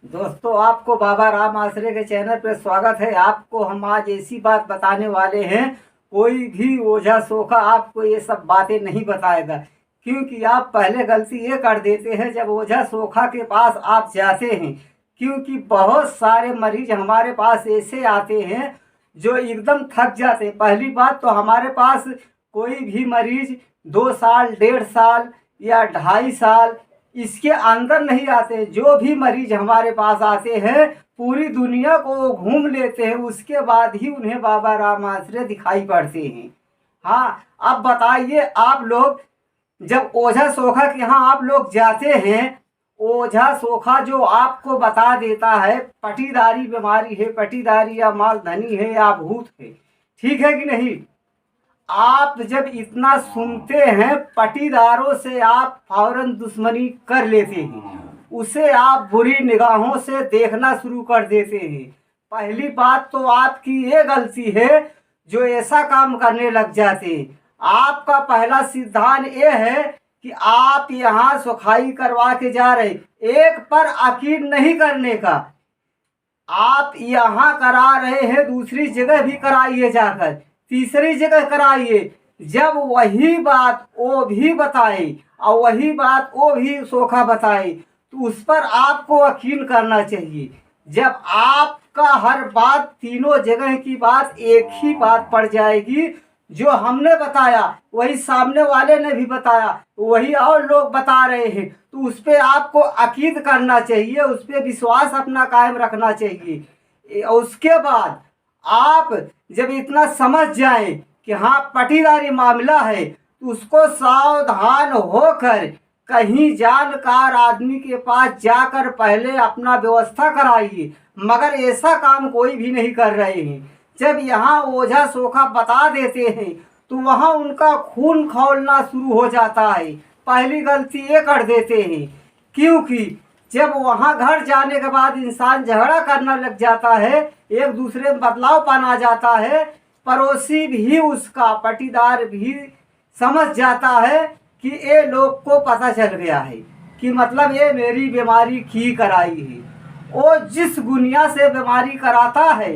दोस्तों, आपको बाबा राम आश्रय के चैनल पर स्वागत है। आपको हम आज ऐसी बात बताने वाले हैं, कोई भी ओझा सोखा आपको ये सब बातें नहीं बताएगा, क्योंकि आप पहले गलती ये कर देते हैं जब ओझा सोखा के पास आप जाते हैं। क्योंकि बहुत सारे मरीज हमारे पास ऐसे आते हैं जो एकदम थक जाते हैं। पहली बात तो हमारे पास कोई भी मरीज 2 साल, 1.5 साल या 2.5 साल इसके अंदर नहीं आते। जो भी मरीज हमारे पास आते हैं पूरी दुनिया को वो घूम लेते हैं, उसके बाद ही उन्हें बाबा राम आश्रय दिखाई पड़ते हैं। हाँ, अब बताइए, आप लोग जब ओझा सोखा के यहाँ आप लोग जाते हैं, ओझा सोखा जो आपको बता देता है पटीदारी बीमारी है, पटीदारी या मालधनी है या भूत है, ठीक है कि नहीं। आप जब इतना सुनते हैं पटीदारों से आप फौरन दुश्मनी कर लेते हैं, उसे आप बुरी निगाहों से देखना शुरू कर देते हैं। पहली बात तो आपकी ये गलती है जो ऐसा काम करने लग जाते हैं। आपका पहला सिद्धांत ये है कि आप यहाँ सुखाई करवा के जा रहे, एक पर यकीन नहीं करने का। आप यहाँ करा रहे हैं, दूसरी जगह भी कराइए, जाकर तीसरी जगह कराइए। जब वही बात वो भी बताए और वही बात वो भी सोखा बताए तो उस पर आपको यकीन करना चाहिए। जब आपका हर बात, तीनों जगह की बात एक ही बात पड़ जाएगी, जो हमने बताया वही सामने वाले ने भी बताया, वही और लोग बता रहे हैं, तो उस पर आपको अकीद करना चाहिए, उस पर विश्वास अपना कायम रखना चाहिए। उसके बाद आप जब इतना समझ जाएं कि हाँ पटीदारी मामला है, तो उसको सावधान होकर कहीं जानकार आदमी के पास जाकर पहले अपना व्यवस्था कराइए। मगर ऐसा काम कोई भी नहीं कर रहे हैं। जब यहाँ ओझा सोखा बता देते हैं तो वहाँ उनका खून खौलना शुरू हो जाता है। पहली गलती ये कर देते हैं, क्योंकि जब वहाँ घर जाने के बाद इंसान झगड़ा करना लग जाता है, एक दूसरे में बदलाव पाना जाता है, पड़ोसी भी उसका पटीदार भी समझ जाता है कि ये लोग को पता चल गया है कि मतलब ये मेरी बीमारी की कराई है। वो जिस गुनिया से बीमारी कराता है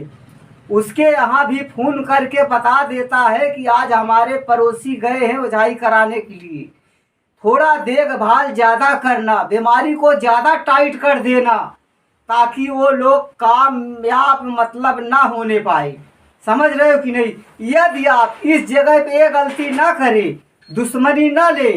उसके यहाँ भी फोन करके बता देता है कि आज हमारे पड़ोसी गए हैं ओझाई कराने के लिए। थोड़ा देखभाल ज़्यादा करना, बीमारी को ज़्यादा टाइट कर देना, ताकि वो लोग कामयाब मतलब ना होने पाए। समझ रहे हो कि नहीं। यदि आप इस जगह पे ये गलती ना करें, दुश्मनी ना ले,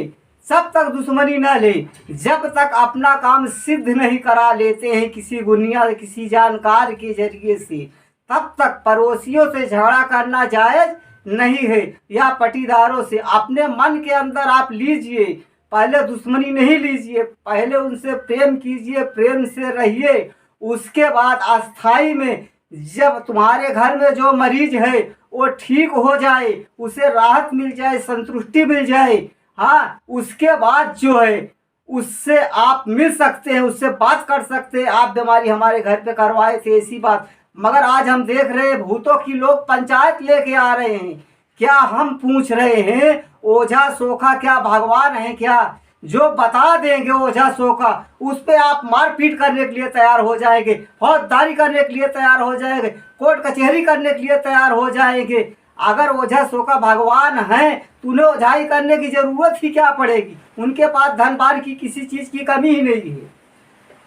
सब तक दुश्मनी ना ले, जब तक अपना काम सिद्ध नहीं करा लेते हैं किसी गुनिया किसी जानकार के जरिए से, तब तक पड़ोसियों से झगड़ा करना जायज़ नहीं है। या पटीदारों से अपने मन के अंदर आप लीजिए, पहले दुश्मनी नहीं लीजिए, पहले उनसे प्रेम कीजिए, प्रेम से रहिए। उसके बाद अस्थाई में जब तुम्हारे घर में जो मरीज है वो ठीक हो जाए, उसे राहत मिल जाए, संतुष्टि मिल जाए, हाँ, उसके बाद जो है उससे आप मिल सकते हैं, उससे बात कर सकते हैं। आप बीमारी हमारे घर पे करवाए थे, ऐसी बात। मगर आज हम देख रहे हैं भूतों की लोग पंचायत लेके आ रहे हैं। क्या हम पूछ रहे हैं ओझा सोखा क्या भगवान है क्या? जो बता देंगे ओझा सोखा उस पे आप मारपीट करने के लिए तैयार हो जाएंगे, फौजदारी करने के लिए तैयार हो जाएंगे, कोर्ट कचहरी करने के लिए तैयार हो जाएंगे। अगर ओझा सोखा भगवान है तो उन्हें ओझाई करने की जरूरत ही क्या पड़ेगी। उनके पास धन बार की किसी चीज़ की कमी ही नहीं है।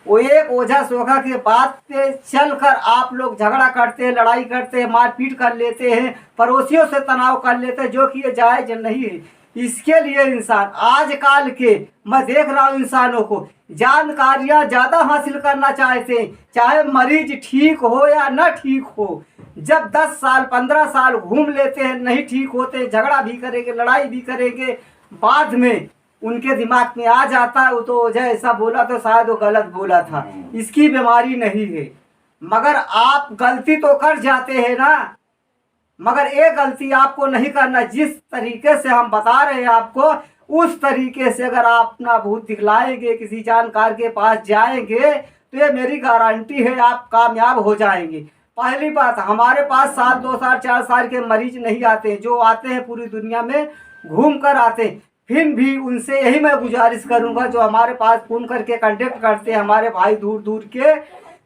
वो एक ओझा सोखा के बात पे चलकर आप लोग झगड़ा करते हैं, लड़ाई करते हैं, मारपीट कर लेते हैं, पड़ोसियों से तनाव कर लेते हैं, जो कि ये जायज़ नहीं है। इसके लिए इंसान आजकल के, मैं देख रहा हूँ इंसानों को जानकारियाँ ज़्यादा हासिल करना चाहते हैं, चाहे मरीज ठीक हो या न ठीक हो। जब 10 साल 15 साल घूम लेते हैं, नहीं ठीक होते, झगड़ा भी करेंगे, लड़ाई भी करेंगे, बाद में उनके दिमाग में आ जाता है वो तो ओझा ऐसा बोला तो शायद वो गलत बोला था, इसकी बीमारी नहीं है। मगर आप गलती तो कर जाते हैं ना, मगर एक गलती आपको नहीं करना। जिस तरीके से हम बता रहे हैं आपको, उस तरीके से अगर आप अपना भूत दिखलाएंगे, किसी जानकार के पास जाएंगे, तो ये मेरी गारंटी है आप कामयाब हो जाएंगे। पहली बात, हमारे पास 1 साल 2 साल 4 साल के मरीज नहीं आते, जो आते हैं पूरी दुनिया में घूम कर आते हैं। फिर भी उनसे यही मैं गुजारिश करूंगा जो हमारे पास फ़ोन करके कांटेक्ट करते हैं, हमारे भाई दूर दूर के,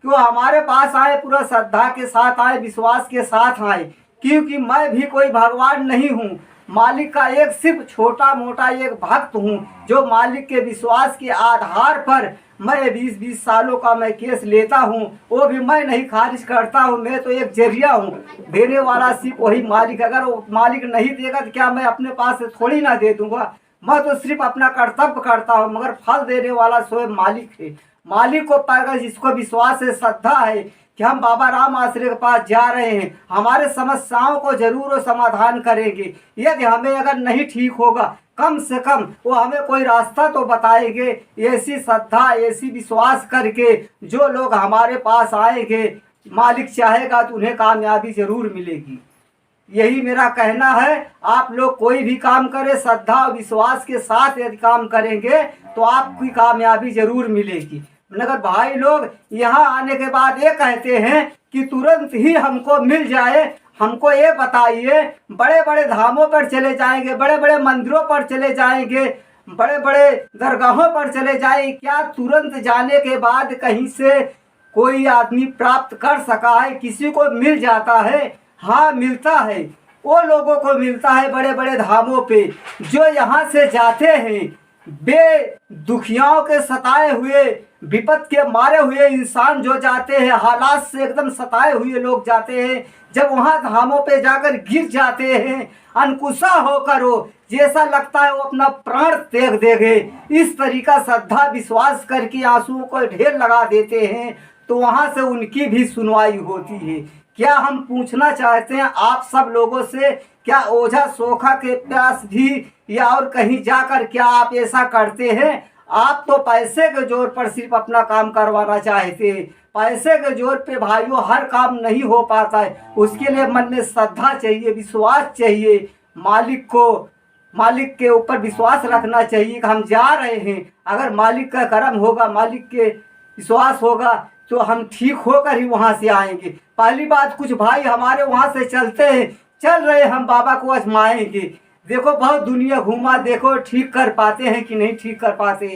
तो हमारे पास आए, पूरा श्रद्धा के साथ आए, विश्वास के साथ आए, क्योंकि मैं भी कोई भगवान नहीं हूँ, मालिक का एक सिर्फ छोटा मोटा एक भक्त हूँ, जो मालिक के विश्वास के आधार पर मैं 20-20 सालों का मैं केस लेता हूँ, वो भी मैं नहीं खारिज करता हूँ। मैं तो एक जरिया हूँ, देने वाला सिर्फ वही मालिक। अगर वो मालिक नहीं देगा तो क्या मैं अपने पास से थोड़ी ना दे दूंगा। मैं तो सिर्फ अपना कर्तव्य करता हूँ, मगर फल देने वाला स्वयं मालिक है। मालिक को पाकर जिसको विश्वास है, श्रद्धा है कि हम बाबा राम आश्रय के पास जा रहे हैं, हमारे समस्याओं को जरूर वो समाधान करेंगे। यदि हमें अगर नहीं ठीक होगा, कम से कम वो हमें कोई रास्ता तो बताएंगे। ऐसी श्रद्धा, ऐसी विश्वास करके जो लोग हमारे पास आएंगे, मालिक चाहेगा तो उन्हें कामयाबी जरूर मिलेगी। यही मेरा कहना है। आप लोग कोई भी काम करें, श्रद्धा और विश्वास के साथ यदि काम करेंगे तो आपकी कामयाबी जरूर मिलेगी। मगर भाई लोग यहाँ आने के बाद ये कहते हैं कि तुरंत ही हमको मिल जाए। हमको ये बताइए, बड़े बड़े धामों पर चले जाएंगे, बड़े बड़े मंदिरों पर चले जाएंगे, बड़े बड़े दरगाहों पर चले जाएंगे, क्या तुरंत जाने के बाद कहीं से कोई आदमी प्राप्त कर सका है? किसी को मिल जाता है? हाँ, मिलता है। वो लोगों को मिलता है बड़े बड़े धामों पे, जो यहाँ से जाते हैं। दुखियाओं के सताए हुए, विपत के मारे हुए इंसान जो जाते हैं, हालात से एकदम सताए हुए लोग जाते हैं, जब वहाँ धामों पे जाकर गिर जाते हैं, अनकुशा होकर वो, जैसा लगता है वो अपना प्राण त्याग देंगे। इस तरीका श्रद्धा विश्वास करके आंसुओं को ढेर लगा देते हैं, तो वहाँ से उनकी भी सुनवाई होती है। क्या हम पूछना चाहते हैं आप सब लोगों से, क्या ओझा सोखा के पास भी या और कहीं जाकर क्या आप ऐसा करते हैं? आप तो पैसे के जोर पर सिर्फ अपना काम करवाना चाहते हैं। पैसे के जोर पे भाइयों हर काम नहीं हो पाता है। उसके लिए मन में श्रद्धा चाहिए, विश्वास चाहिए। मालिक के ऊपर विश्वास रखना चाहिए कि हम जा रहे हैं। अगर मालिक का करम होगा, मालिक के विश्वास होगा, तो हम ठीक होकर ही वहाँ से आएंगे। पहली बात, कुछ भाई हमारे वहाँ से चलते हैं, चल रहे हम बाबा को आजमाएंगे, देखो बहुत दुनिया घूमा, देखो ठीक कर पाते हैं कि नहीं ठीक कर पाते,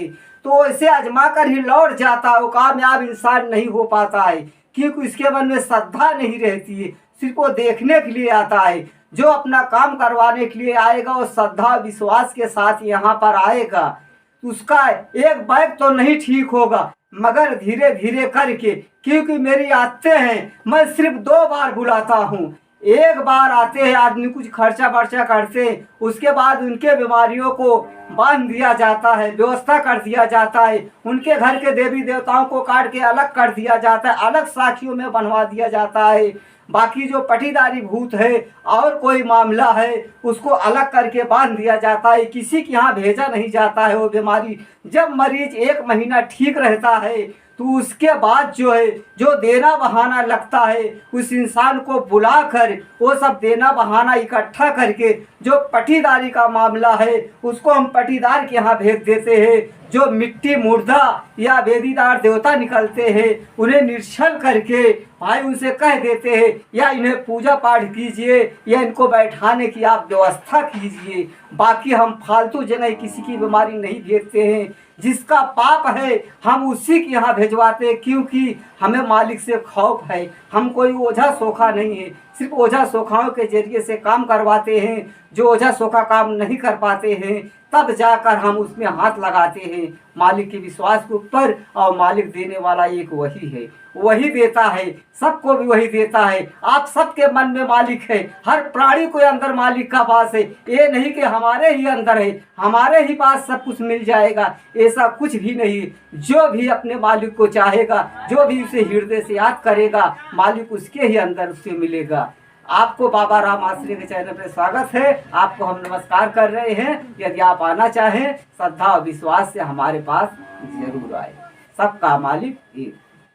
तो ऐसे आजमा कर ही लौट जाता है। वो कामयाब इंसान नहीं हो पाता है, क्योंकि उसके मन में श्रद्धा नहीं रहती है। सिर्फ वो देखने के लिए आता है। जो अपना काम करवाने के लिए आएगा, वो श्रद्धा विश्वास के साथ यहाँ पर आएगा। उसका एक बैग तो नहीं ठीक होगा, मगर धीरे धीरे करके, क्योंकि मेरी आदतें हैं, मैं सिर्फ 2 बार बुलाता हूँ। एक बार आते हैं आदमी, कुछ खर्चा वर्चा करते, उसके बाद उनके बीमारियों को बांध दिया जाता है, व्यवस्था कर दिया जाता है। उनके घर के देवी देवताओं को काट के अलग कर दिया जाता है, अलग साखियों में बनवा दिया जाता है। बाकी जो पटीदारी भूत है और कोई मामला है, उसको अलग करके बांध दिया जाता है। किसी के यहाँ भेजा नहीं जाता है वो बीमारी। जब मरीज 1 महीना ठीक रहता है, तो उसके बाद जो है, जो देना बहाना लगता है, उस इंसान को बुलाकर वो सब देना बहाना इकट्ठा करके, जो पटीदारी का मामला है, उसको हम पटीदार के यहाँ भेज देते हैं। जो मिट्टी मुर्दा या वेदीदार देवता निकलते हैं, उन्हें निर्छल करके भाई उनसे कह देते हैं, या इन्हें पूजा पाठ कीजिए, या इनको बैठाने की आप व्यवस्था कीजिए। बाकी हम फालतू जगह किसी की बीमारी नहीं भेजते हैं। जिसका पाप है हम उसी के यहाँ भिजवाते हैं, क्योंकि हमें मालिक से खौफ है। हम कोई ओझा सोखा नहीं है, सिर्फ ओझा सोखाओं के जरिए से काम करवाते हैं। जो ओझा सोखा काम नहीं कर पाते हैं, तब जाकर हम उसमें हाथ लगाते हैं मालिक के विश्वास के ऊपर। और मालिक देने वाला एक वही है, वही देता है, सबको भी वही देता है। आप सबके मन में मालिक है, हर प्राणी को अंदर मालिक का पास है। ये नहीं कि हमारे ही अंदर है, हमारे ही पास सब कुछ मिल जाएगा, ऐसा कुछ भी नहीं। जो भी अपने मालिक को चाहेगा, जो भी उसे हृदय से याद करेगा, मालिक उसके ही अंदर उससे मिलेगा। आपको बाबा राम आश्रय के चैनल पर स्वागत है। आपको हम नमस्कार कर रहे हैं। यदि आप आना चाहें, श्रद्धा और विश्वास से हमारे पास जरूर आए। सबका मालिक एक।